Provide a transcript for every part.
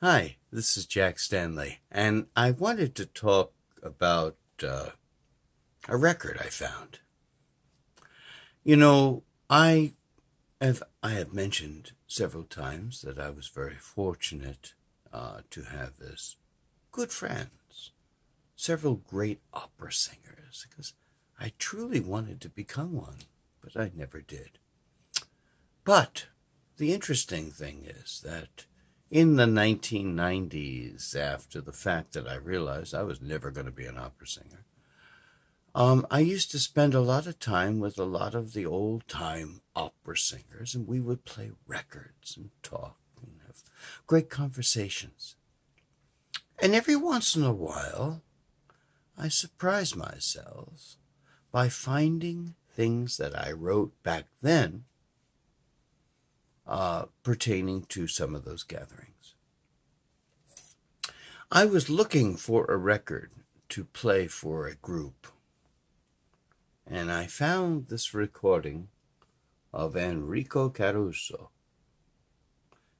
Hi, this is Jack Stanley, and I wanted to talk about a record I found. You know, I have mentioned several times that I was very fortunate to have as good friends several great opera singers, because I truly wanted to become one, but I never did. But the interesting thing is that in the 1990s, after the fact that I realized I was never going to be an opera singer, I used to spend a lot of time with a lot of the old time opera singers, and we would play records and talk and have great conversations. And every once in a while, I surprise myself by finding things that I wrote back then pertaining to some of those gatherings. I was looking for a record to play for a group, and I found this recording of Enrico Caruso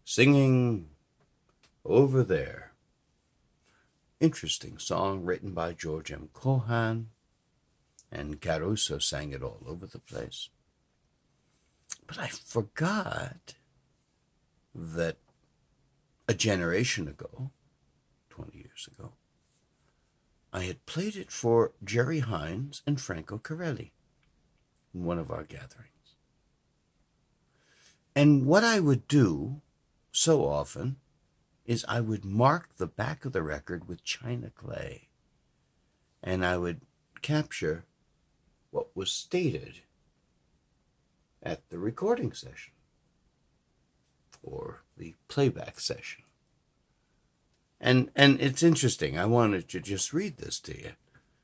singing Over There. Interesting song written by George M. Cohan, and Caruso sang it all over the place. But I forgot that a generation ago, 20 years ago, I had played it for Jerry Hines and Franco Corelli in one of our gatherings. And what I would do so often is I would mark the back of the record with china clay, and I would capture what was stated at the recording session or the playback session. And it's interesting. I wanted to just read this to you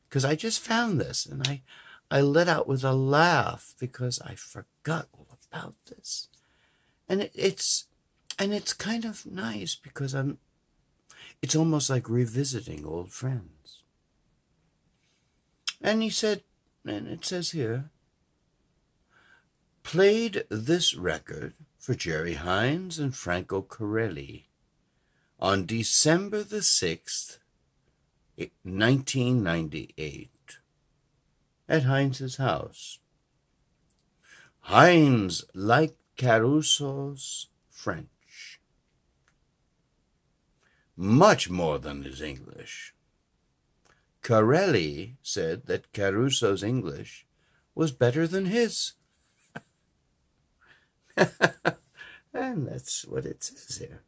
because I just found this, and I let out with a laugh because I forgot all about this. And it's kind of nice because it's almost like revisiting old friends. And he said, and it says here, played this record for Jerry Hines and Franco Corelli on December the 6th, 1998, at Hines's house. Hines liked Caruso's French much more than his English. Corelli said that Caruso's English was better than his. And that's what it says here.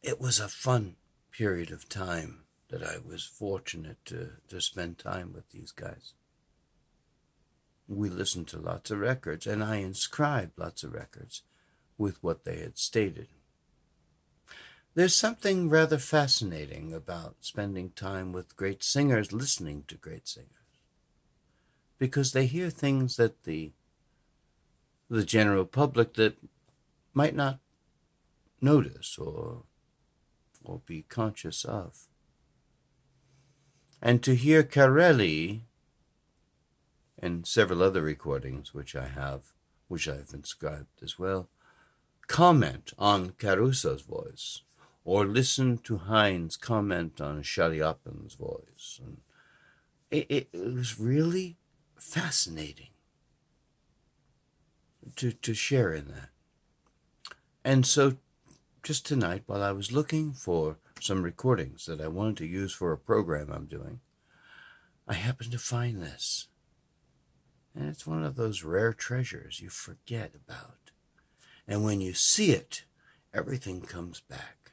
It was a fun period of time that I was fortunate to spend time with these guys. We listened to lots of records, and I inscribed lots of records with what they had stated. There's something rather fascinating about spending time with great singers, listening to great singers, because they hear things that the general public that might not notice or be conscious of. And to hear Corelli and several other recordings which I've inscribed as well, comment on Caruso's voice, or listen to Hines comment on Shaliapin's voice. And it was really fascinating to share in that. And so just tonight, while I was looking for some recordings that I wanted to use for a program I'm doing, I happened to find this. And it's one of those rare treasures you forget about. And when you see it, everything comes back.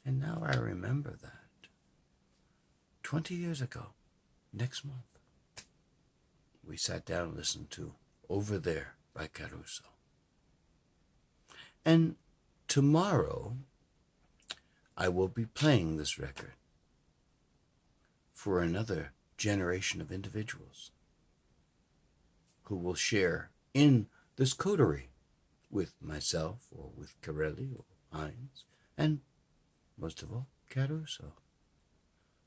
And now I remember that. 20 years ago, next month, we sat down and listened to Over There by Caruso. And tomorrow, I will be playing this record for another generation of individuals who will share in this coterie with myself or with Corelli or Hines, and most of all, Caruso.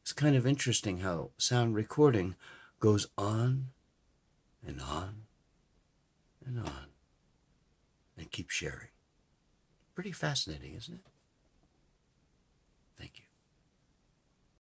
It's kind of interesting how sound recording goes on and on and on and keeps sharing. Pretty fascinating, isn't it?